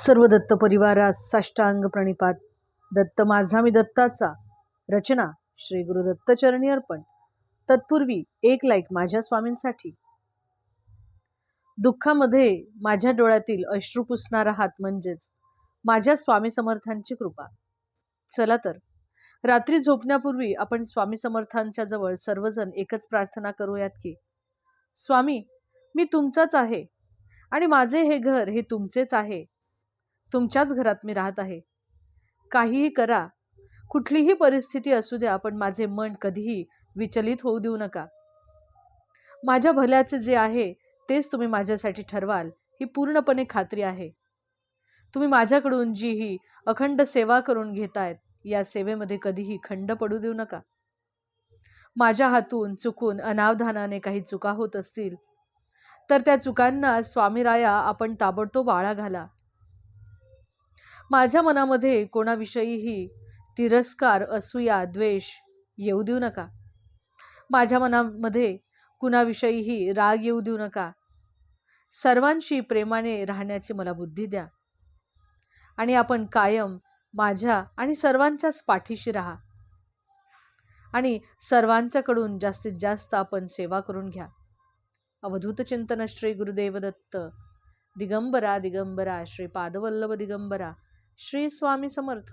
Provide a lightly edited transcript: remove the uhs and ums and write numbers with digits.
सर्व दत्त परिवारास साष्टांग प्रणिपात. दत्त माझा मी दत्ताचा. रचना श्री गुरु दत्त चरणी अर्पण. तत्पूर्वी एक लाईक माझ्या स्वामींसाठी. दुःखामध्ये माझ्या डोळ्यातील अश्रू पुसणारा हात म्हणजेच माझ्या स्वामी समर्थांची कृपा. चला तर रात्री झोपण्यापूर्वी आपण स्वामी समर्थांच्या जवळ सर्वजण एकच प्रार्थना करूयात की, स्वामी, मी तुमचाच आहे आणि माझे हे घर हे तुमचेच आहे. तुमच्याच घरात मी राहत आहे. काहीही करा, कुठलीही परिस्थिती असू द्या, पण माझे मन कधीही विचलित होऊ देऊ नका. माझ्या भल्याचे जे आहे तेच तुम्ही माझ्यासाठी ठरवाल ही पूर्णपणे खात्री आहे. तुम्ही माझ्याकडून जी ही अखंड सेवा करून घेतायत, या सेवेमध्ये कधीही खंड पडू देऊ नका. माझ्या हातून चुकून अनावधानाने काही चुका होत असतील तर त्या चुकांना स्वामीराया आपण ताबडतोब आळा घाला. माझ्या मनामध्ये कोणाविषयीही तिरस्कार, असूया, द्वेष येऊ देऊ नका. माझ्या मनामध्ये कुणाविषयीही राग येऊ देऊ नका. सर्वांशी प्रेमाने राहण्याची मला बुद्धी द्या आणि आपण कायम माझ्या आणि सर्वांच्याच पाठीशी राहा आणि सर्वांच्याकडून जास्तीत जास्त आपण सेवा करून घ्या. अवधूत चिंतन श्री गुरुदेव दत्त. दिगंबरा दिगंबरा श्री पादवल्लभ दिगंबरा. श्री स्वामी समर्थ.